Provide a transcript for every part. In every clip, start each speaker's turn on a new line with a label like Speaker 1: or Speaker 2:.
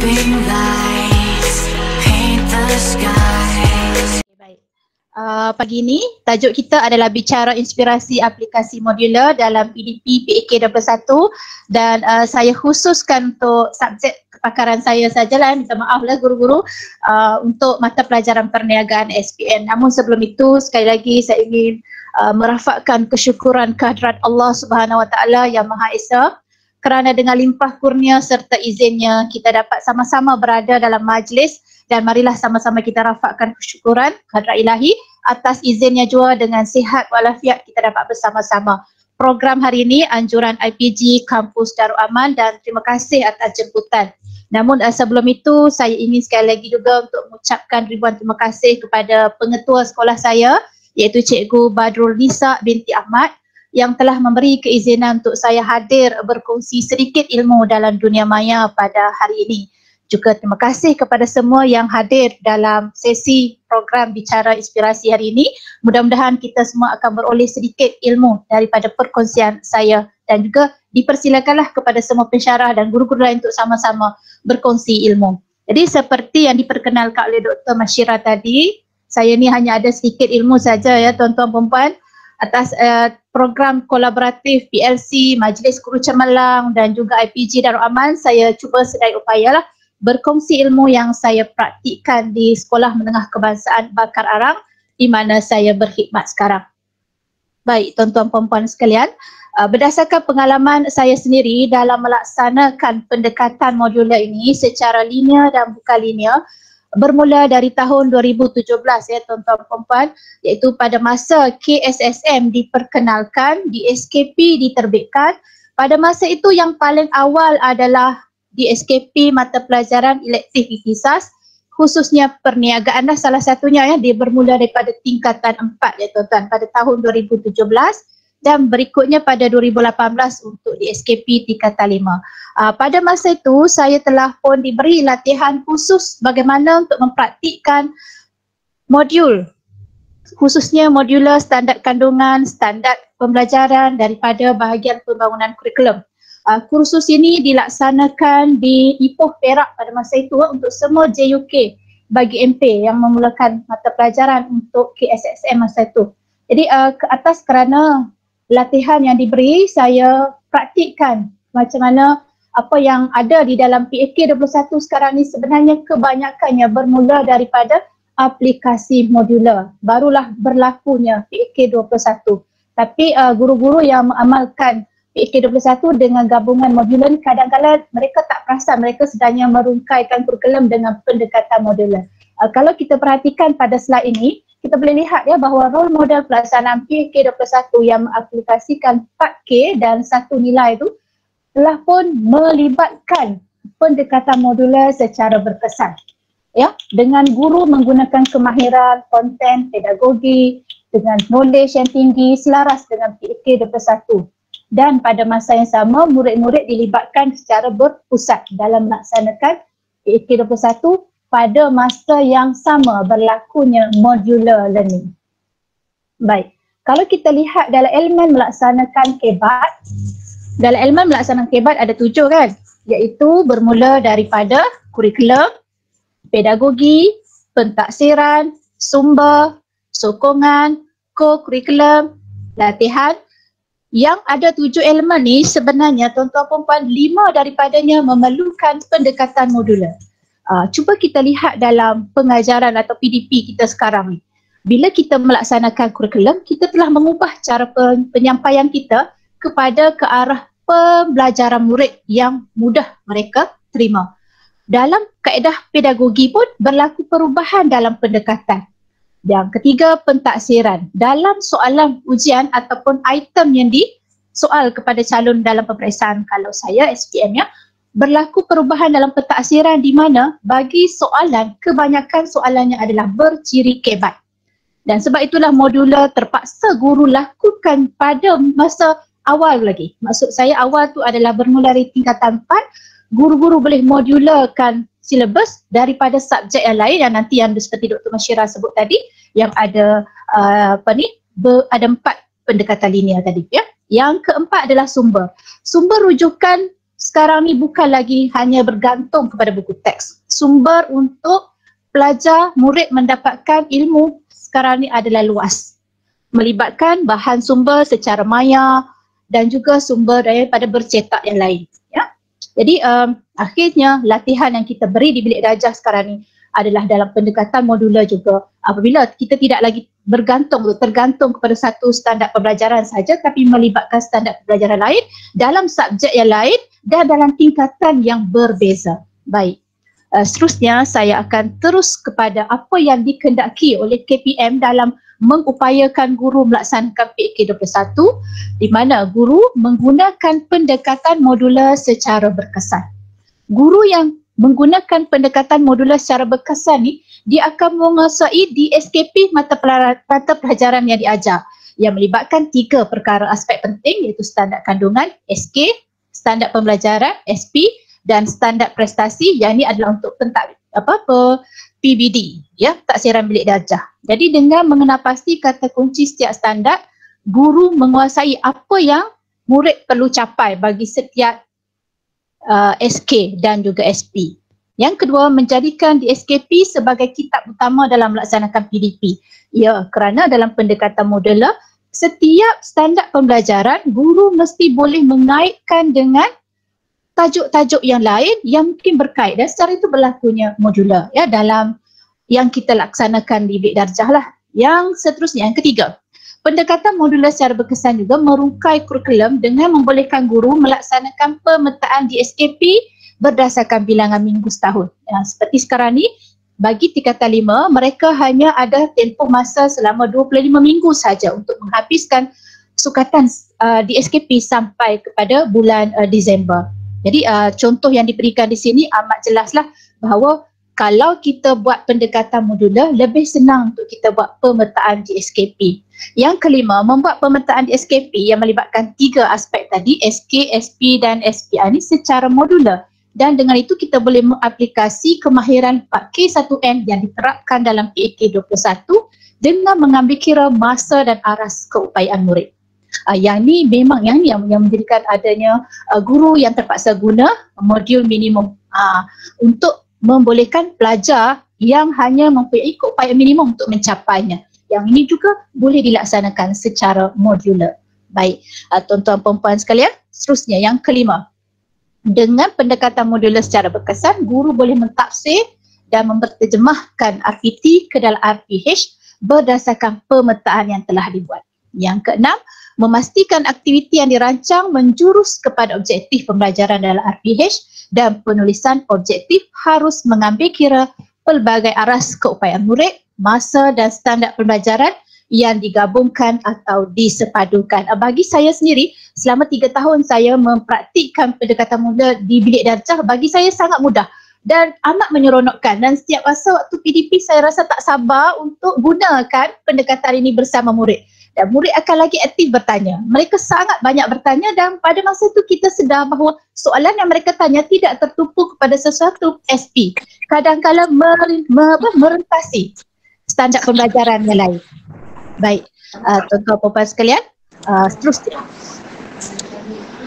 Speaker 1: Big lights paint the skies.
Speaker 2: Baik. Pagi ini tajuk kita adalah bicara inspirasi aplikasi modular dalam PDP PAK 21 dan saya khususkan untuk subjek kepakaran saya sajalah, minta maaflah guru-guru, untuk mata pelajaran perniagaan SPM. Namun sebelum itu sekali lagi saya ingin merafakkan kesyukuran kehadrat Allah Subhanahu Wa Taala yang Maha Esa, kerana dengan limpah kurnia serta izinnya kita dapat sama-sama berada dalam majlis, dan marilah sama-sama kita rafakkan kesyukuran kehadrat ilahi atas izinnya jua dengan sihat walafiat kita dapat bersama-sama. Program hari ini anjuran IPG Kampus Darul Aman, dan terima kasih atas jemputan. Namun sebelum itu saya ingin sekali lagi juga untuk mengucapkan ribuan terima kasih kepada pengetua sekolah saya, iaitu Cikgu Badrul Nisa binti Ahmad, yang telah memberi keizinan untuk saya hadir berkongsi sedikit ilmu dalam dunia maya pada hari ini. Juga terima kasih kepada semua yang hadir dalam sesi program bicara inspirasi hari ini. Mudah-mudahan kita semua akan beroleh sedikit ilmu daripada perkongsian saya, dan juga dipersilakanlah kepada semua pensyarah dan guru-guru lain untuk sama-sama berkongsi ilmu. Jadi seperti yang diperkenalkan oleh Dr. Mashira tadi, saya ni hanya ada sedikit ilmu saja ya tuan-tuan perempuan, atas program kolaboratif PLC, Majlis Guru Cemerlang dan juga IPG Darul Aman. Saya cuba sedaya upaya lah berkongsi ilmu yang saya praktikkan di Sekolah Menengah Kebangsaan Bakar Arang di mana saya berkhidmat sekarang. Baik tuan-tuan perempuan sekalian, berdasarkan pengalaman saya sendiri dalam melaksanakan pendekatan modular ini secara linear dan bukan linear, bermula dari tahun 2017 ya tuan-tuan perempuan, iaitu pada masa KSSM diperkenalkan, di SKP diterbitkan. Pada masa itu yang paling awal adalah di SKP mata pelajaran elektif ikhtisas, khususnya perniagaan lah salah satunya ya, dia bermula daripada tingkatan 4 ya tuan-tuan pada tahun 2017, dan berikutnya pada 2018 untuk di SKP tingkatan 5. Pada masa itu saya telah pun diberi latihan khusus bagaimana untuk mempraktikkan modul, khususnya modular standard kandungan, standard pembelajaran daripada bahagian pembangunan kurikulum. Kursus ini dilaksanakan di Ipoh Perak pada masa itu untuk semua JUK bagi MP yang memulakan mata pelajaran untuk KSSM masa itu. Jadi ke atas kerana latihan yang diberi, saya praktikkan macam mana apa yang ada di dalam PAK 21 sekarang ni sebenarnya kebanyakannya bermula daripada aplikasi modular. Barulah berlakunya PAK 21. Tapi guru-guru yang mengamalkan PAK 21 dengan gabungan modular ni kadang-kadang mereka tak perasan mereka sedangnya merungkaikan kurikulum dengan pendekatan modular. Kalau kita perhatikan pada slide ini, kita boleh lihat ya bahawa role model pelaksanaan PAK 21 yang mengaplikasikan 4K dan satu nilai itu telah pun melibatkan pendekatan modular secara berkesan. Ya, dengan guru menggunakan kemahiran konten pedagogi dengan knowledge yang tinggi selaras dengan PAK 21. Dan pada masa yang sama murid-murid dilibatkan secara berpusat dalam melaksanakan PAK 21 pada masa yang sama berlakunya modular learning. Baik, kalau kita lihat dalam elemen melaksanakan KEBAT, dalam elemen melaksanakan KEBAT ada 7 kan, iaitu bermula daripada kurikulum, pedagogi, pentaksiran, sumber, sokongan, co-kurikulum, latihan. Yang ada 7 elemen ni sebenarnya tuan-tuan perempuan 5 daripadanya memerlukan pendekatan modular. Cuba kita lihat dalam pengajaran atau PDP kita sekarang ni. Bila kita melaksanakan kurikulum, kita telah mengubah cara penyampaian kita kepada ke arah pembelajaran murid yang mudah mereka terima. Dalam kaedah pedagogi pun berlaku perubahan dalam pendekatan. Yang ketiga, pentaksiran. Dalam soalan ujian ataupun item yang disoal kepada calon dalam peperiksaan, kalau saya SPM ya, berlaku perubahan dalam pentaksiran di mana bagi soalan, kebanyakan soalannya adalah berciri KEBAT. Dan sebab itulah modular terpaksa guru lakukan pada masa awal lagi. Maksud saya awal tu adalah bermula dari tingkatan 4, guru-guru boleh modularkan silabus daripada subjek yang lain yang nanti yang seperti Dr. Mashira sebut tadi, yang ada ada 4 pendekatan linear tadi ya. Yang keempat adalah sumber. Sumber rujukan sekarang ni bukan lagi hanya bergantung kepada buku teks. Sumber untuk pelajar, murid mendapatkan ilmu sekarang ni adalah luas. Melibatkan bahan sumber secara maya dan juga sumber daripada bercetak yang lain. Ya. Jadi akhirnya latihan yang kita beri di bilik darjah sekarang ni adalah dalam pendekatan modular juga. Apabila kita tidak lagi tergantung kepada satu standard pembelajaran saja, tapi melibatkan standard pembelajaran lain dalam subjek yang lain dan dalam tingkatan yang berbeza. Baik. Seterusnya saya akan terus kepada apa yang dikehendaki oleh KPM dalam mengupayakan guru melaksanakan PAK 21, di mana guru menggunakan pendekatan modular secara berkesan. Guru yang menggunakan pendekatan modular secara berkesan ni, dia akan menguasai di SKP mata pelajaran yang diajar yang melibatkan 3 perkara aspek penting, iaitu standard kandungan SK, standard pembelajaran SP dan standard prestasi, yang ini adalah untuk PBD, ya, taksiran bilik darjah. Jadi dengan mengenal pasti kata kunci setiap standard, guru menguasai apa yang murid perlu capai bagi setiap SK dan juga SP. Yang kedua, menjadikan di SKP sebagai kitab utama dalam melaksanakan PDP. Ya, kerana dalam pendekatan modular, setiap standard pembelajaran, guru mesti boleh mengaitkan dengan tajuk-tajuk yang lain yang mungkin berkait, dan secara itu berlakunya modular, ya, dalam yang kita laksanakan di bilik darjah lah. Yang seterusnya, yang ketiga, pendekatan modular secara berkesan juga merungkai kurikulum dengan membolehkan guru melaksanakan pemetaan di SKP berdasarkan bilangan minggu setahun. Ya, seperti sekarang ni, bagi tingkatan 5, mereka hanya ada tempoh masa selama 25 minggu saja untuk menghabiskan sukatan di SKP sampai kepada bulan Disember. Jadi contoh yang diberikan di sini amat jelaslah bahawa kalau kita buat pendekatan modular, lebih senang untuk kita buat pemetaan di SKP. Yang kelima, membuat pemetaan di SKP yang melibatkan 3 aspek tadi, SK, SP dan SPI ini secara modular. Dan dengan itu kita boleh mengaplikasi kemahiran 4K1N yang diterapkan dalam PAK 21 dengan mengambil kira masa dan aras keupayaan murid. Yang ni memang yang menjadikan adanya guru yang terpaksa guna modul minimum untuk membolehkan pelajar yang hanya mempunyai keupayaan minimum untuk mencapainya. Yang ini juga boleh dilaksanakan secara modular. Baik, tuan-tuan perempuan sekalian, seterusnya yang kelima. Dengan pendekatan modular secara berkesan, guru boleh mentafsir dan menterjemahkan RPT ke dalam RPH berdasarkan pemetaan yang telah dibuat. Yang keenam, memastikan aktiviti yang dirancang menjurus kepada objektif pembelajaran dalam RPH dan penulisan objektif harus mengambil kira pelbagai aras keupayaan murid, masa dan standard pembelajaran yang digabungkan atau disepadukan. Bagi saya sendiri, selama 3 tahun saya mempraktikkan pendekatan modular di bilik darjah, bagi saya sangat mudah dan amat menyeronokkan, dan setiap masa waktu PDP saya rasa tak sabar untuk gunakan pendekatan ini bersama murid. Dan murid akan lagi aktif bertanya. Mereka sangat banyak bertanya, dan pada masa itu kita sedar bahawa soalan yang mereka tanya tidak tertumpu kepada sesuatu SP. Kadang-kadang merentasi standard pembelajaran yang lain. Baik, tuan-tuan perempuan sekalian, seterusnya.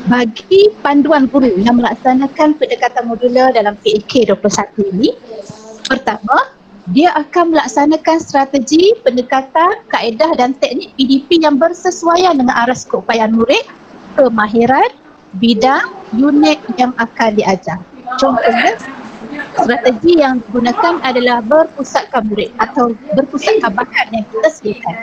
Speaker 2: Bagi panduan guru yang melaksanakan pendekatan modular dalam PAK 21 ini, pertama, dia akan melaksanakan strategi, pendekatan, kaedah dan teknik PDP yang bersesuaian dengan aras keupayaan murid, kemahiran, bidang, unit yang akan diajar. Contohnya, strategi yang digunakan adalah berpusatkan murid atau berpusatkan bakat yang kita sediakan.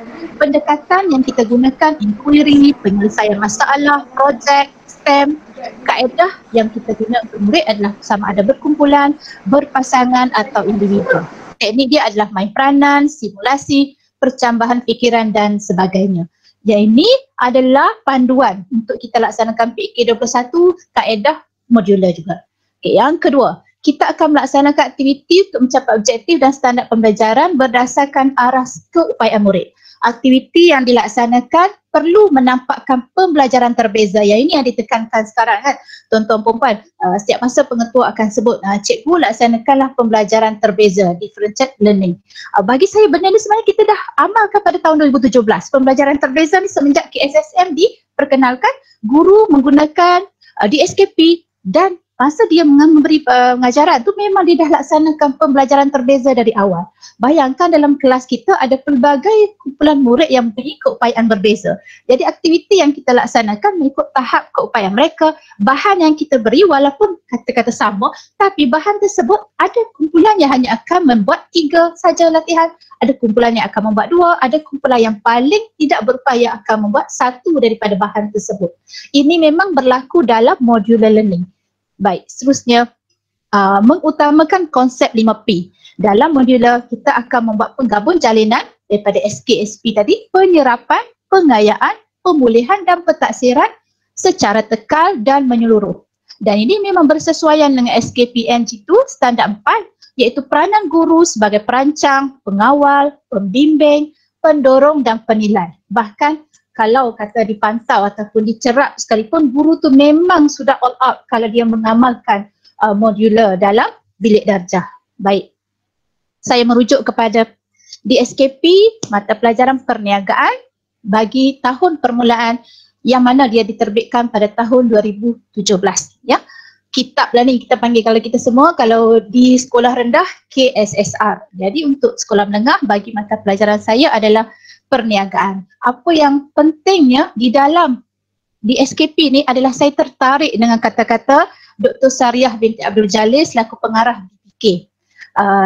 Speaker 2: Pendekatan yang kita gunakan inquiry, penyelesaian masalah, projek, STEM. Kaedah yang kita guna untuk murid adalah sama ada berkumpulan, berpasangan atau individu. Teknik dia adalah main peranan, simulasi, percambahan fikiran dan sebagainya. Yang ini adalah panduan untuk kita laksanakan PAK 21, kaedah modular juga. Okay, yang kedua, kita akan melaksanakan aktiviti untuk mencapai objektif dan standard pembelajaran berdasarkan aras keupayaan murid. Aktiviti yang dilaksanakan perlu menampakkan pembelajaran terbeza. Yang ini yang ditekankan sekarang kan, tuan-tuan perempuan. Setiap masa pengetua akan sebut, cikgu laksanakanlah pembelajaran terbeza, differentiated learning. Bagi saya benda ni sebenarnya kita dah amalkan pada tahun 2017. Pembelajaran terbeza ni semenjak KSSM diperkenalkan, guru menggunakan di SKP dan masa dia memberi pengajaran tu memang dia dah laksanakan pembelajaran terbeza dari awal. Bayangkan dalam kelas kita ada pelbagai kumpulan murid yang mengikut upayaan berbeza. Jadi aktiviti yang kita laksanakan mengikut tahap keupayaan mereka. Bahan yang kita beri walaupun kata-kata sama, tapi bahan tersebut ada kumpulan yang hanya akan membuat 3 saja latihan, ada kumpulan yang akan membuat 2, ada kumpulan yang paling tidak berupaya akan membuat 1 daripada bahan tersebut. Ini memang berlaku dalam modular learning. Baik, seterusnya mengutamakan konsep 5P. Dalam modular kita akan membuat penggabung jalinan daripada SKSP tadi, penyerapan, pengayaan, pemulihan dan pentaksiran secara tekal dan menyeluruh. Dan ini memang bersesuaian dengan SKPN G2 standard 4, iaitu peranan guru sebagai perancang, pengawal, pembimbing, pendorong dan penilai. Bahkan kalau kata dipantau ataupun dicerap sekalipun, guru tu memang sudah all out kalau dia mengamalkan modular dalam bilik darjah. Baik, saya merujuk kepada DSKP, mata pelajaran perniagaan bagi tahun permulaan yang mana dia diterbitkan pada tahun 2017. Ya. Kitab lah ni kita panggil kalau kita semua, kalau di sekolah rendah KSSR. Jadi untuk sekolah menengah bagi mata pelajaran saya adalah perniagaan. Apa yang pentingnya di dalam DSKP ni adalah saya tertarik dengan kata-kata Dr. Sariah binti Abdul Jalil selaku pengarah BPK.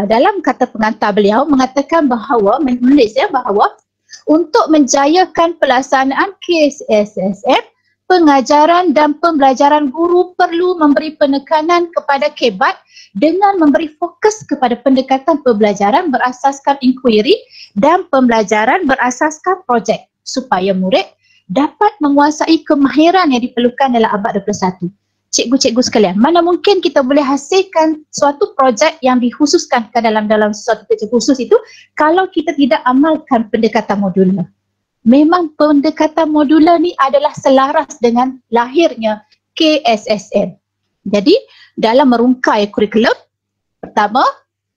Speaker 2: Dalam kata pengantar beliau mengatakan bahawa, menulis bahawa untuk menjayakan pelaksanaan KSSM, pengajaran dan pembelajaran guru perlu memberi penekanan kepada KEBAT dengan memberi fokus kepada pendekatan pembelajaran berasaskan inquiry dan pembelajaran berasaskan projek supaya murid dapat menguasai kemahiran yang diperlukan dalam abad 21. Cikgu-cikgu sekalian, mana mungkin kita boleh hasilkan suatu projek yang dikhususkan dalam suatu kerja khusus itu kalau kita tidak amalkan pendekatan modular. Memang pendekatan modular ni adalah selaras dengan lahirnya KSSM. Jadi dalam merungkai kurikulum, pertama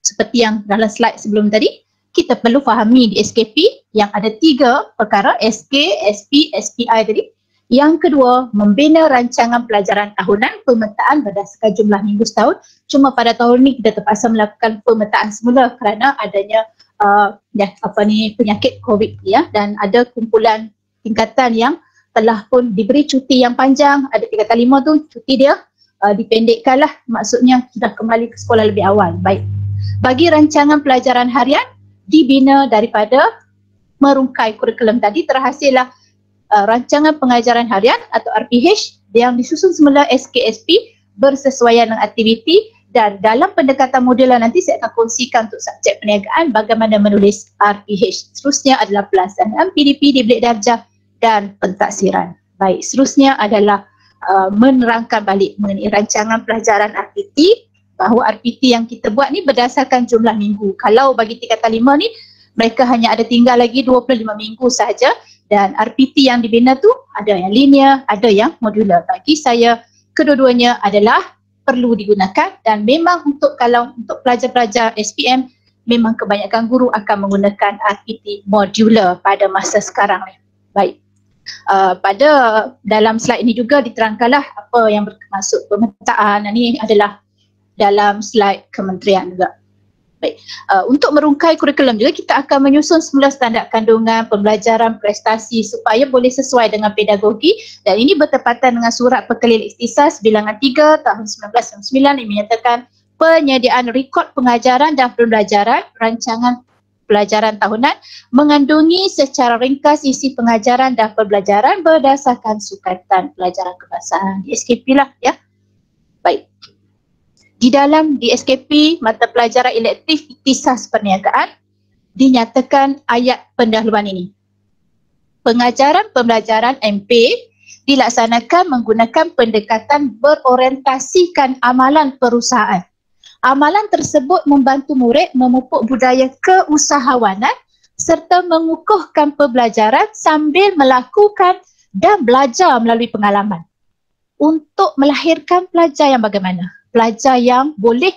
Speaker 2: seperti yang dalam slide sebelum tadi, kita perlu fahami di SKP yang ada 3 perkara, SK, SP, SPI tadi. Yang kedua, membina rancangan pelajaran tahunan, pemetaan berdasarkan jumlah minggu setahun. Cuma pada tahun ni kita terpaksa melakukan pemetaan semula kerana adanya penyakit COVID ya, dan ada kumpulan tingkatan yang telah pun diberi cuti yang panjang. Ada tingkatan 5 tu cuti dia dipendekkan lah, maksudnya sudah kembali ke sekolah lebih awal. Baik, bagi rancangan pelajaran harian dibina daripada merungkai kurikulum tadi, terhasillah rancangan pengajaran harian atau RPH yang disusun semula SKSP bersesuaian dengan aktiviti, dan dalam pendekatan modular nanti saya akan kongsikan untuk subjek perniagaan bagaimana menulis RPH. Seterusnya adalah pelaksanaan PDP di bilik darjah dan pentaksiran. Baik, seterusnya adalah menerangkan balik mengenai rancangan pelajaran RPT, bahawa RPT yang kita buat ni berdasarkan jumlah minggu. Kalau bagi tingkatan 5 ni mereka hanya ada tinggal lagi 25 minggu sahaja, dan RPT yang dibina tu ada yang linear, ada yang modular. Bagi saya kedua-duanya adalah perlu digunakan, dan memang untuk pelajar-pelajar SPM memang kebanyakan guru akan menggunakan RPT modular pada masa sekarang ni. Baik. Pada dalam slide ini juga diterangkanlah apa yang bermaksud pemetaan. Ini adalah dalam slide kementerian juga. Baik. Untuk merungkai kurikulum juga kita akan menyusun semula standard kandungan, pembelajaran, prestasi supaya boleh sesuai dengan pedagogi, dan ini bertepatan dengan surat Pekelil Ikhtisas bilangan 3 tahun 1999 yang menyatakan penyediaan rekod pengajaran dan pembelajaran rancangan pelajaran tahunan mengandungi secara ringkas isi pengajaran dan pembelajaran berdasarkan sukatan pelajaran kebangsaan. DSKP lah ya. Baik. Di dalam DSKP mata pelajaran elektif Ikhtisas Perniagaan dinyatakan ayat pendahuluan ini. Pengajaran pembelajaran MP dilaksanakan menggunakan pendekatan berorientasikan amalan perusahaan. Amalan tersebut membantu murid memupuk budaya keusahawanan serta mengukuhkan pembelajaran sambil melakukan dan belajar melalui pengalaman untuk melahirkan pelajar yang bagaimana? Pelajar yang boleh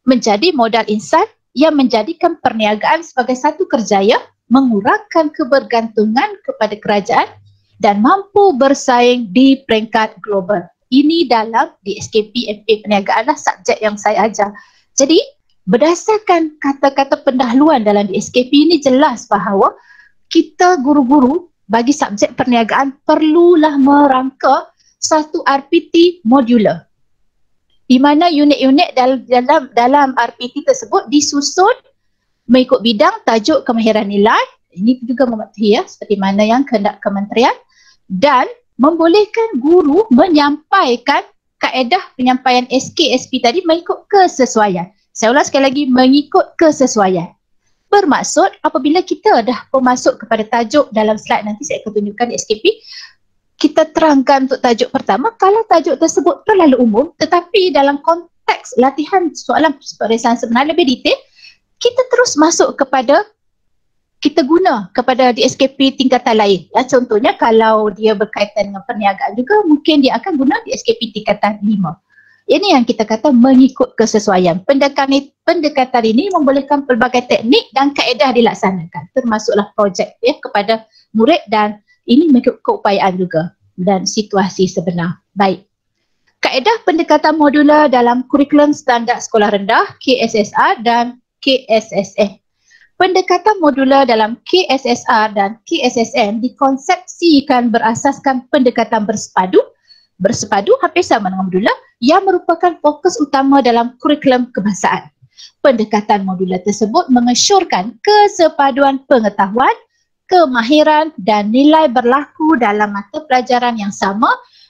Speaker 2: menjadi modal insan yang menjadikan perniagaan sebagai satu kerjaya, mengurangkan kebergantungan kepada kerajaan dan mampu bersaing di peringkat global. Ini dalam di SKP MA Perniagaan lah subjek yang saya ajar. Jadi berdasarkan kata-kata pendahuluan dalam di SKP ini jelas bahawa kita guru-guru bagi subjek perniagaan perlulah merangka satu RPT modular, di mana unit-unit dalam RPT tersebut disusun mengikut bidang, tajuk, kemahiran nilai. Ini juga mematuhi seperti mana yang kehendak kementerian, dan membolehkan guru menyampaikan kaedah penyampaian SK, SP tadi mengikut kesesuaian. Saya ulang sekali lagi, mengikut kesesuaian. Bermaksud apabila kita dah masuk kepada tajuk dalam slide nanti saya akan tunjukkan di SKP, kita terangkan untuk tajuk pertama, kalau tajuk tersebut terlalu umum tetapi dalam konteks latihan soalan peperiksaan sebenar lebih detail, kita terus masuk kepada, kita guna kepada di SKP tingkatan lain. Ya, contohnya kalau dia berkaitan dengan perniagaan juga, mungkin dia akan guna di SKP tingkatan 5. Ini yang kita kata mengikut kesesuaian. Pendekatan ini membolehkan pelbagai teknik dan kaedah dilaksanakan, termasuklah projek kepada murid, dan ini mengikut keupayaan juga dan situasi sebenar. Baik. Kaedah pendekatan modular dalam kurikulum standard sekolah rendah KSSR dan KSSM. Pendekatan modular dalam KSSR dan KSSM dikonsepsikan berasaskan pendekatan bersepadu hampir sama dengan modular yang merupakan fokus utama dalam kurikulum kebangsaan. Pendekatan modular tersebut mengesyorkan kesepaduan pengetahuan, kemahiran dan nilai berlaku dalam mata pelajaran yang sama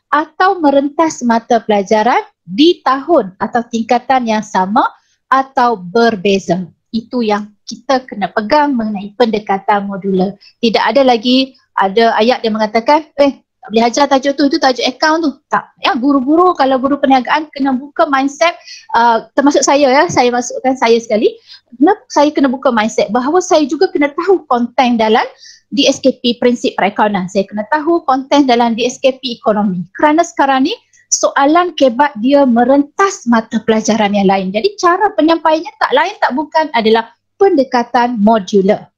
Speaker 2: atau merentas mata pelajaran di tahun atau tingkatan yang sama atau berbeza. Itu yang kita kena pegang mengenai pendekatan modular. Tidak ada lagi ada ayat yang mengatakan tak boleh ajar tajuk tu, itu tajuk akaun tu. Tak. Ya, guru-guru kalau guru perniagaan kena buka mindset, termasuk saya saya masukkan saya sekali. Kenapa saya kena buka mindset? Bahawa saya juga kena tahu konten dalam DSKP prinsip perakaunan. Saya kena tahu konten dalam DSKP ekonomi. Kerana sekarang ni soalan kebat dia merentas mata pelajaran yang lain. Jadi cara penyampaiannya tak lain tak bukan adalah pendekatan modular.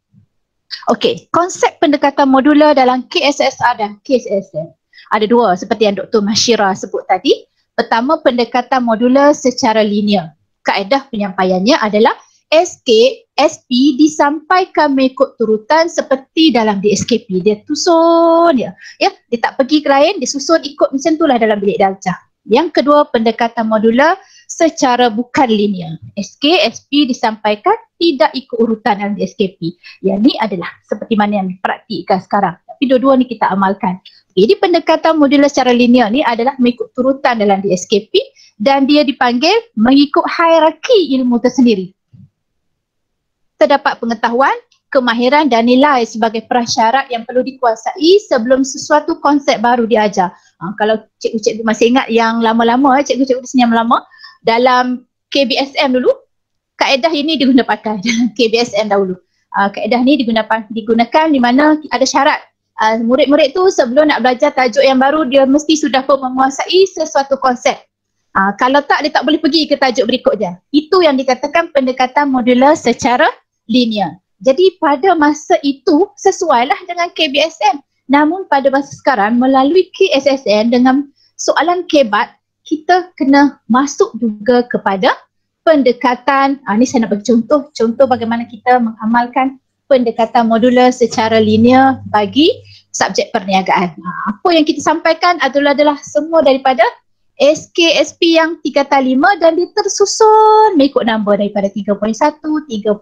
Speaker 2: Okey, konsep pendekatan modular dalam KSSR dan KSSM. Ada dua seperti yang Dr. Mashira sebut tadi. Pertama, pendekatan modular secara linear. Kaedah penyampaiannya adalah SK, SP disampaikan mengikut turutan seperti dalam DSKP. Dia susun dia tak pergi ke lain, dia susun ikut macam itulah dalam bilik darjah. Yang kedua, pendekatan modular secara bukan linear. SK, SP disampaikan tidak ikut urutan dalam DSKP. Yang ni adalah seperti mana yang dipraktikkan sekarang. Tapi dua-dua ni kita amalkan. Jadi pendekatan modular secara linear ni adalah mengikut turutan dalam DSKP dan dia dipanggil mengikut hierarki ilmu tersendiri. Terdapat pengetahuan, kemahiran dan nilai sebagai prasyarat yang perlu dikuasai sebelum sesuatu konsep baru diajar. Kalau cikgu-cikgu masih ingat yang lama-lama, cikgu-cikgu di sini yang lama, dalam KBSM dulu, kaedah ini digunakan dalam KBSM dahulu. Kaedah ini digunakan di mana ada syarat. Murid-murid tu sebelum nak belajar tajuk yang baru, dia mesti sudah pun menguasai sesuatu konsep. Kalau tak, dia tak boleh pergi ke tajuk berikutnya. Itu yang dikatakan pendekatan modular secara linear. Jadi pada masa itu sesuailah dengan KBSM. Namun pada masa sekarang melalui KSSM dengan soalan kebat, kita kena masuk juga kepada pendekatan, ni saya nak bagi contoh bagaimana kita mengamalkan pendekatan modular secara linear bagi subjek perniagaan. Apa yang kita sampaikan adalah semua daripada SK, SP yang tingkatan 5 dan dia tersusun mengikut nombor daripada 3.1, 3.2,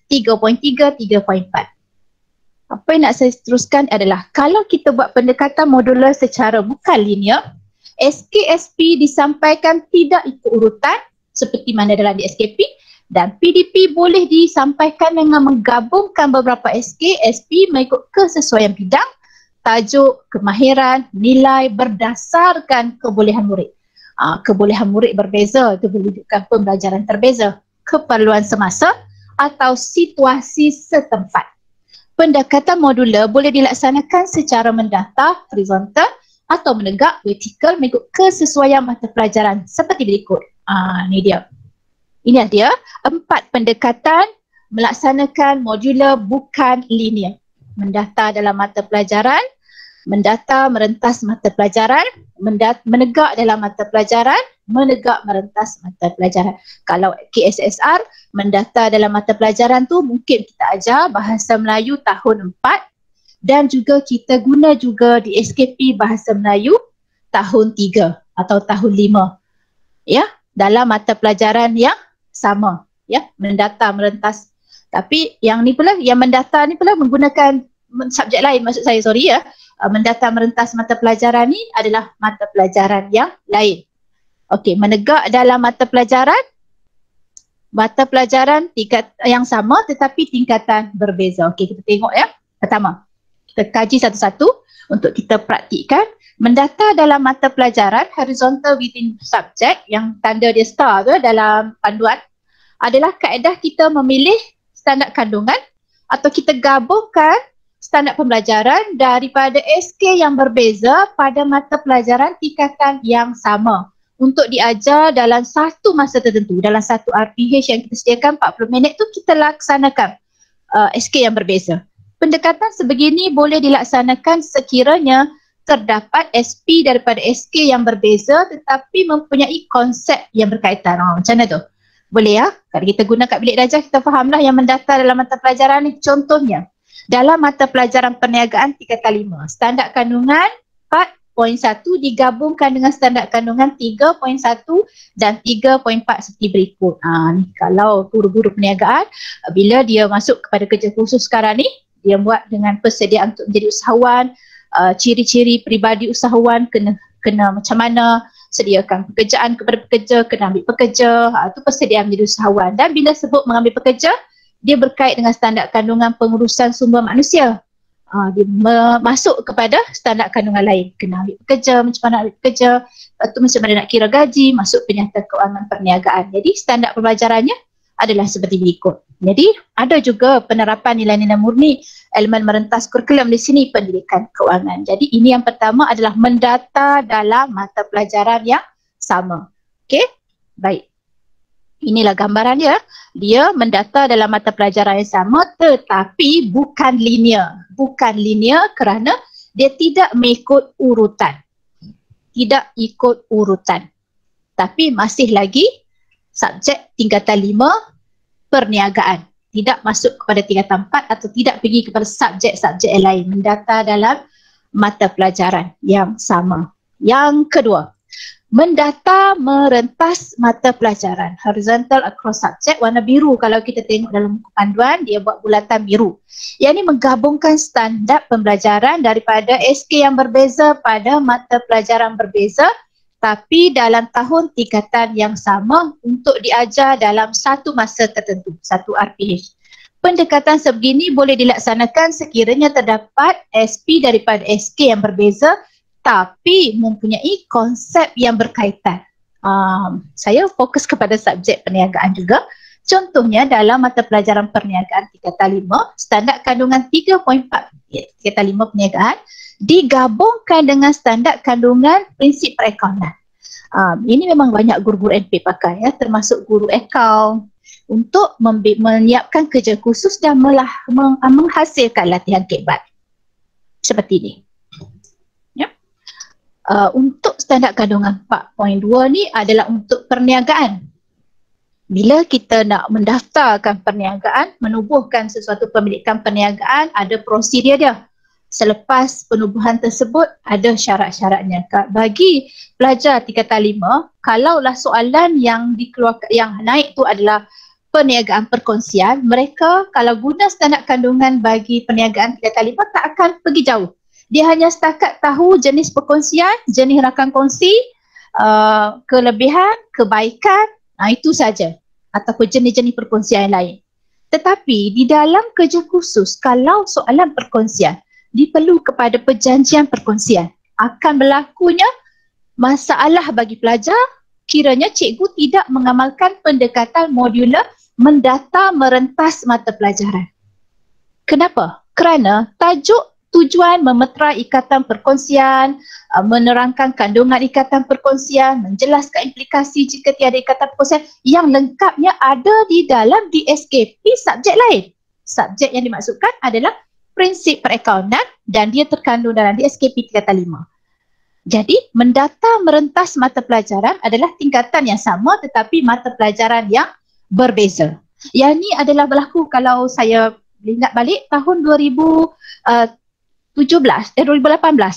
Speaker 2: 3.3, 3.4. Apa yang nak saya teruskan adalah kalau kita buat pendekatan modular secara bukan linear, SK-SP disampaikan tidak ikut urutan seperti mana dalam DSKP dan PDP boleh disampaikan dengan menggabungkan beberapa SK-SP mengikut kesesuaian bidang, tajuk, kemahiran, nilai berdasarkan kebolehan murid. Kebolehan murid berbeza, itu menunjukkan pembelajaran terbeza, keperluan semasa atau situasi setempat. Pendekatan modular boleh dilaksanakan secara mendatar, horizontal atau menegak, vertikal mengikut kesesuaian mata pelajaran seperti berikut. Ini dia. Ini dia 4 pendekatan melaksanakan modular bukan linear. Mendatar dalam mata pelajaran, Mendata merentas mata pelajaran, menegak dalam mata pelajaran, menegak merentas mata pelajaran. Kalau KSSR, mendata dalam mata pelajaran tu mungkin kita ajar Bahasa Melayu tahun 4 dan juga kita guna juga di SKP Bahasa Melayu tahun 3 atau tahun 5. Ya, dalam mata pelajaran yang sama, ya, mendata merentas. Tapi yang ni pula, yang mendata ni pula menggunakan subjek lain, maksud saya, sorry ya. Mendata merentas mata pelajaran ni adalah mata pelajaran yang lain. Okey, menegak dalam mata pelajaran tingkat yang sama tetapi tingkatan berbeza. Okey, kita tengok ya. Pertama, kita kaji satu-satu untuk kita praktikkan. Mendata dalam mata pelajaran horizontal within subject, yang tanda dia star tu dalam panduan, adalah kaedah kita memilih standard kandungan atau kita gabungkan standard pembelajaran daripada SK yang berbeza pada mata pelajaran tingkatan yang sama untuk diajar dalam satu masa tertentu. Dalam satu RPH yang kita sediakan 40 minit tu kita laksanakan SK yang berbeza. Pendekatan sebegini boleh dilaksanakan sekiranya terdapat SP daripada SK yang berbeza tetapi mempunyai konsep yang berkaitan. Macam mana tu? Boleh ya? Kalau kita guna kat bilik darjah, kita fahamlah yang mendata dalam mata pelajaran ni. Contohnya, dalam mata pelajaran perniagaan tingkatan 5, standard kandungan 4.1 digabungkan dengan standard kandungan 3.1 dan 3.4 seperti berikut. Ni kalau guru-guru perniagaan, bila dia masuk kepada kerja khusus sekarang ni, dia buat dengan persediaan untuk menjadi usahawan, ciri-ciri peribadi usahawan kena macam mana, sediakan pekerjaan kepada pekerja, kena ambil pekerja, itu persediaan menjadi usahawan. Dan bila sebut mengambil pekerja, dia berkait dengan standard kandungan pengurusan sumber manusia. Dia masuk kepada standard kandungan lain. Kena ambil pekerja, macam mana ambil pekerja, lepas tu macam mana nak kira gaji, masuk penyata keuangan perniagaan. Jadi standard pembelajarannya adalah seperti berikut. Jadi ada juga penerapan nilai-nilai murni elemen merentas kurikulum di sini, pendidikan keuangan. Jadi ini yang pertama adalah mendata dalam mata pelajaran yang sama. Okey, baik. Inilah gambaran dia. Dia mendata dalam mata pelajaran yang sama tetapi bukan linear. Bukan linear kerana dia tidak mengikut urutan. Tidak ikut urutan. Tapi masih lagi subjek tingkatan 5 perniagaan. Tidak masuk kepada tingkatan 4 atau tidak pergi kepada subjek-subjek yang lain. Mendata dalam mata pelajaran yang sama. Yang kedua, mendata merentas mata pelajaran horizontal across subject, warna biru. Kalau kita tengok dalam buku panduan, dia buat bulatan biru. Yang ini menggabungkan standard pembelajaran daripada SK yang berbeza pada mata pelajaran berbeza tapi dalam tahun tingkatan yang sama untuk diajar dalam satu masa tertentu, satu RPH. Pendekatan sebegini boleh dilaksanakan sekiranya terdapat SP daripada SK yang berbeza tapi mempunyai konsep yang berkaitan. Saya fokus kepada subjek perniagaan juga. Contohnya dalam mata pelajaran perniagaan tingkatan 5, standard kandungan 3.4, tingkatan 5 perniagaan, digabungkan dengan standard kandungan prinsip perakaunan. Ini memang banyak guru-guru NP pakai ya, termasuk guru akaun untuk menyiapkan kerja khusus dan menghasilkan latihan kebat. Seperti ini. Untuk standard kandungan 4.2 ni adalah untuk perniagaan. Bila kita nak mendaftarkan perniagaan, menubuhkan sesuatu pemilikan perniagaan, ada prosedur dia. Selepas penubuhan tersebut, ada syarat-syaratnya. Bagi pelajar tingkatan 5, kalaulah soalan yang dikeluarkan, yang naik tu adalah perniagaan perkongsian, mereka kalau guna standard kandungan bagi perniagaan tingkatan 5 tak akan pergi jauh. Dia hanya setakat tahu jenis perkongsian, jenis rakan kongsi, kelebihan, kebaikan, itu saja. Ataupun jenis-jenis perkongsian yang lain. Tetapi di dalam kerja khusus, kalau soalan perkongsian diperlu kepada perjanjian perkongsian, akan berlakunya masalah bagi pelajar kiranya cikgu tidak mengamalkan pendekatan modular mendata merentas mata pelajaran. Kenapa? Kerana tajuk tujuan memeterai ikatan perkongsian, menerangkan kandungan ikatan perkongsian, menjelaskan implikasi jika tiada ikatan perkongsian yang lengkapnya ada di dalam DSKP subjek lain. Subjek yang dimaksudkan adalah prinsip perakaunan dan dia terkandung dalam DSKP tingkatan 5. Jadi mendata merentas mata pelajaran adalah tingkatan yang sama tetapi mata pelajaran yang berbeza. Yang ni adalah berlaku kalau saya ingat balik tahun 2018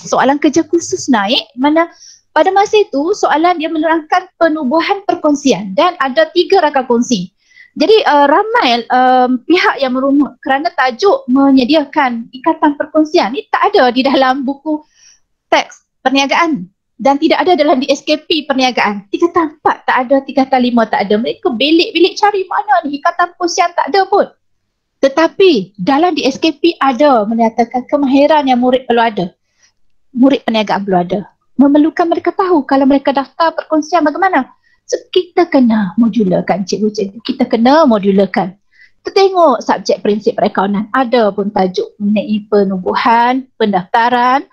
Speaker 2: soalan kerja khusus naik, mana pada masa itu soalan dia menerangkan penubuhan perkongsian dan ada 3 rakam kongsi. Jadi ramai pihak yang merungut kerana tajuk menyediakan ikatan perkongsian ni tak ada di dalam buku teks perniagaan dan tidak ada dalam DSKP perniagaan. Tingkatan 4 tak ada, tingkatan 5 tak ada. Mereka belik-belik cari mana ni ikatan perkongsian, tak ada pun. Tetapi dalam DSKP ada menyatakan kemahiran yang murid perlu ada. Murid perniagaan perlu ada. Memerlukan mereka tahu kalau mereka daftar perkongsian bagaimana. So, kita kena modularkan cikgu-cikgu. Kita kena modularkan. Kita tengok subjek prinsip perakaunan. Ada pun tajuk mengenai penubuhan, pendaftaran,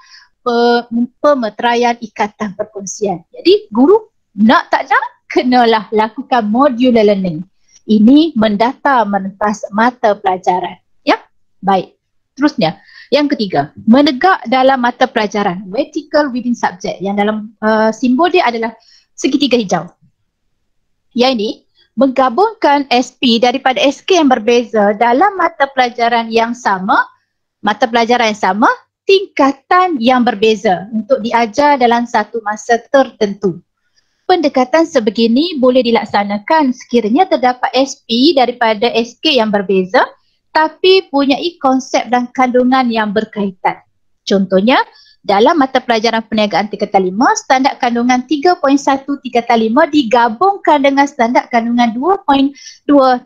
Speaker 2: pemeteraian ikatan perkongsian. Jadi guru nak tak nak kenalah lakukan modular learning. Ini mendata merentas mata pelajaran. Ya, baik. Terusnya, yang ketiga, menegak dalam mata pelajaran, vertical within subject, yang dalam simbol dia adalah segitiga hijau. Yang ini menggabungkan SP daripada SK yang berbeza dalam mata pelajaran yang sama, tingkatan yang berbeza untuk diajar dalam satu masa tertentu. Pendekatan sebegini boleh dilaksanakan sekiranya terdapat SP daripada SK yang berbeza tapi punyai konsep dan kandungan yang berkaitan. Contohnya, dalam mata pelajaran perniagaan tingkatan 5, standard kandungan 3.1 tingkatan 5 digabungkan dengan standard kandungan 2.2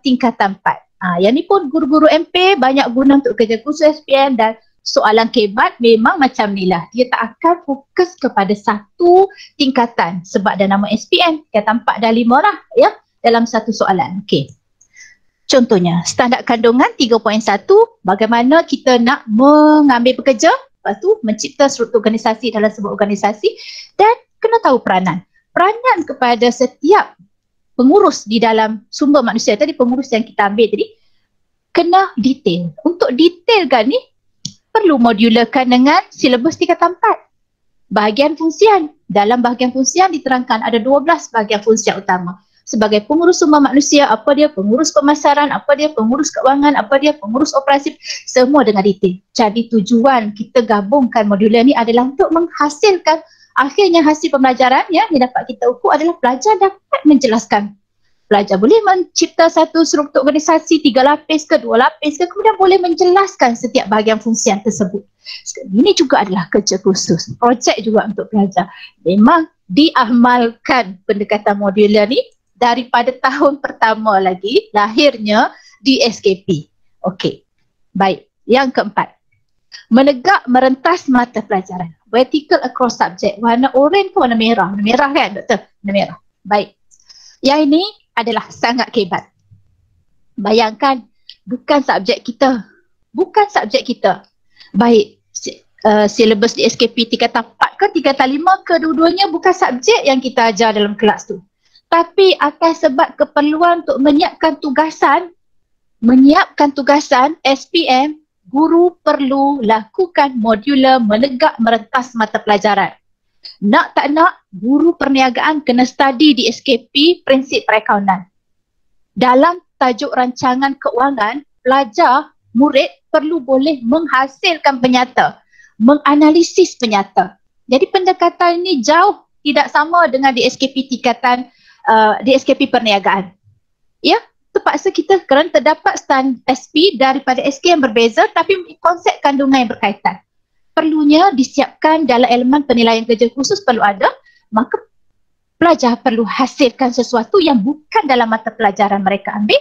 Speaker 2: tingkatan 4. Yang ni pun guru-guru MP banyak guna untuk kerja khusus SPM dan soalan kebat memang macam ni lah. Dia tak akan fokus kepada satu tingkatan sebab ada nama SPM, tingkatan 4 dan 5 lah ya dalam satu soalan. Okey. Contohnya, standard kandungan 3.1, bagaimana kita nak mengambil pekerja, lepas tu mencipta struktur organisasi dalam sebuah organisasi dan kena tahu peranan. Peranan kepada setiap pengurus di dalam sumber manusia tadi, pengurus yang kita ambil tadi, kena detail. Untuk detailkan ni, perlu modularkan dengan silibus tingkatan 4. Bahagian fungsian. Dalam bahagian fungsian diterangkan ada 12 bahagian fungsian utama. Sebagai pengurus sumber manusia, apa dia, pengurus pemasaran, apa dia, pengurus keuangan, apa dia, pengurus operasi, semua dengan detail. Jadi tujuan kita gabungkan modular ni adalah untuk menghasilkan akhirnya hasil pembelajaran yang dapat kita ukur adalah pelajar dapat menjelaskan. Pelajar boleh mencipta satu struktur organisasi 3 lapis ke 2 lapis ke, kemudian boleh menjelaskan setiap bahagian fungsian tersebut. Ini juga adalah kerja khusus, projek juga untuk pelajar. Memang diamalkan pendekatan modular ni daripada tahun pertama lagi lahirnya di SKP. Okey, baik. Yang keempat, menegak merentas mata pelajaran, vertical across subject. Warna oranye ke warna merah? Warna merah kan doktor? Warna merah. Baik. Yang ini adalah sangat kebat. Bayangkan, bukan subjek kita. Bukan subjek kita. Baik, silibus di SKP tingkatan 4 ke tingkatan 5 kedua-duanya bukan subjek yang kita ajar dalam kelas tu. Tapi atas sebab keperluan untuk menyiapkan tugasan SPM, guru perlu lakukan modular menegak merentas mata pelajaran. Nak tak nak, guru perniagaan kena study di SKP prinsip perakaunan. Dalam tajuk rancangan keuangan, pelajar, murid perlu boleh menghasilkan penyata, menganalisis penyata. Jadi pendekatan ini jauh tidak sama dengan di SKP tingkatan di SKP perniagaan. Ya, terpaksa kita kerana terdapat stand SP daripada SK yang berbeza tapi konsep kandungan yang berkaitan. Perlunya disiapkan dalam elemen penilaian kerja khusus perlu ada, maka pelajar perlu hasilkan sesuatu yang bukan dalam mata pelajaran mereka ambil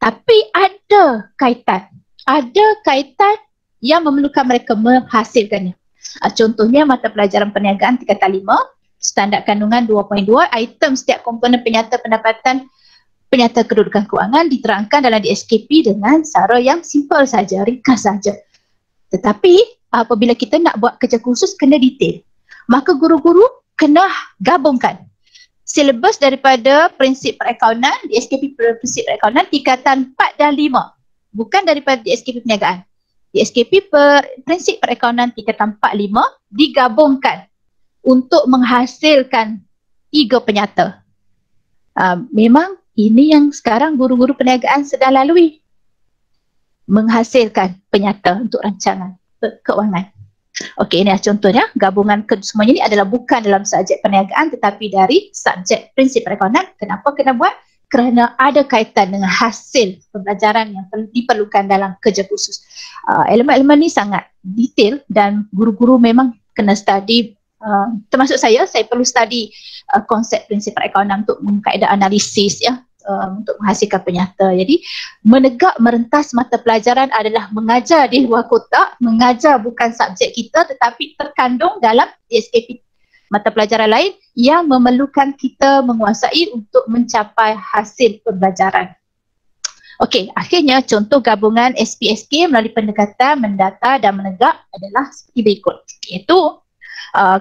Speaker 2: tapi ada kaitan. Ada kaitan yang memerlukan mereka menghasilkannya. Contohnya mata pelajaran perniagaan tingkatan 5, standard kandungan 2.2, item setiap komponen penyata pendapatan, penyata kedudukan keuangan diterangkan dalam DSKP dengan cara yang simple saja, ringkas saja. Tetapi apabila kita nak buat kerja khusus kena detail. Maka guru-guru kena gabungkan silibus daripada prinsip perakaunan, DSKP prinsip perakaunan tingkatan 4 dan 5. Bukan daripada DSKP perniagaan. SKP prinsip perekonomian 345 digabungkan untuk menghasilkan 3 penyata. Memang ini yang sekarang guru-guru perniagaan sedang lalui, menghasilkan penyata untuk rancangan keuangan. Okey, ini contohnya gabungan semuanya ini adalah bukan dalam subjek perniagaan tetapi dari subjek prinsip perekonomian. Kenapa kena buat? Kerana ada kaitan dengan hasil pembelajaran yang diperlukan dalam kerja khusus. Elemen-elemen ni sangat detail dan guru-guru memang kena study, termasuk saya perlu study konsep prinsip perekonomian untuk mengkaedah analisis ya, untuk menghasilkan penyata. Jadi menegak merentas mata pelajaran adalah mengajar di luar kotak, mengajar bukan subjek kita tetapi terkandung dalam SKP mata pelajaran lain yang memerlukan kita menguasai untuk mencapai hasil pembelajaran. Okey, akhirnya contoh gabungan SPSK melalui pendekatan mendata dan menegak adalah seperti berikut. Iaitu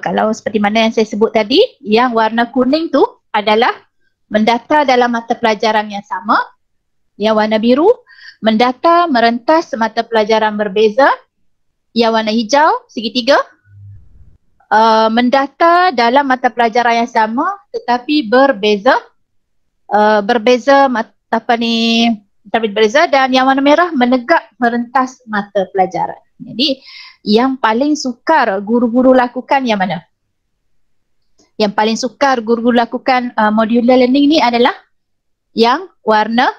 Speaker 2: kalau seperti mana yang saya sebut tadi, yang warna kuning tu adalah mendata dalam mata pelajaran yang sama. Yang warna biru, mendata merentas mata pelajaran berbeza. Yang warna hijau, segitiga, mendata dalam mata pelajaran yang sama tetapi berbeza. Berbeza, dan yang warna merah menegak merentas mata pelajaran. Jadi yang paling sukar guru-guru lakukan yang mana? Yang paling sukar guru-guru lakukan modular learning ni adalah yang warna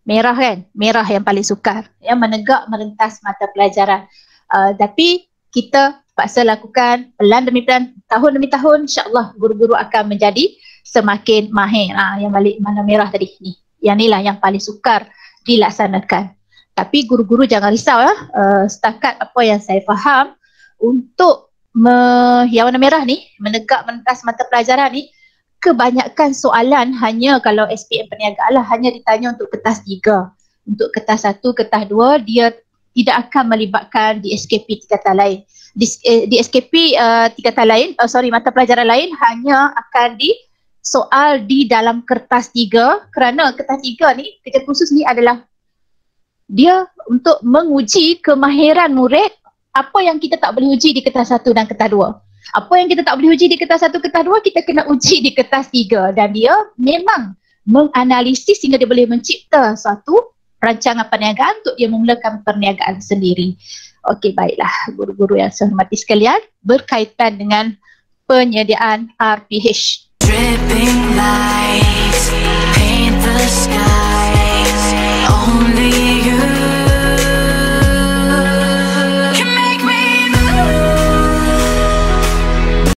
Speaker 2: merah kan? Merah yang paling sukar, yang menegak merentas mata pelajaran. Tapi kita paksa lakukan pelan demi pelan, tahun demi tahun, insya-Allah guru-guru akan menjadi semakin mahir. Yang balik mana merah tadi ni. Yang inilah yang paling sukar dilaksanakan. Tapi guru-guru jangan risau ya. Setakat apa yang saya faham, untuk yang warna merah ni, menegak merentas mata pelajaran ni, kebanyakan soalan hanya kalau SPM perniagaan lah, hanya ditanya untuk kertas 3. Untuk kertas 1, kertas 2, dia tidak akan melibatkan di SKP tingkatan lain. Di SKP tingkatan lain, mata pelajaran lain hanya akan soal di dalam kertas 3, kerana kertas 3 ni, kerja khusus ni adalah dia untuk menguji kemahiran murid apa yang kita tak boleh uji di kertas 1 dan kertas 2. Apa yang kita tak boleh uji di kertas 1, kertas 2, kita kena uji di kertas 3. Dan dia memang menganalisis sehingga dia boleh mencipta suatu rancangan perniagaan untuk dia memulakan perniagaan sendiri. Okey, baiklah guru-guru yang saya hormati sekalian, berkaitan dengan penyediaan RPH.
Speaker 1: Dripping lights paint the sky.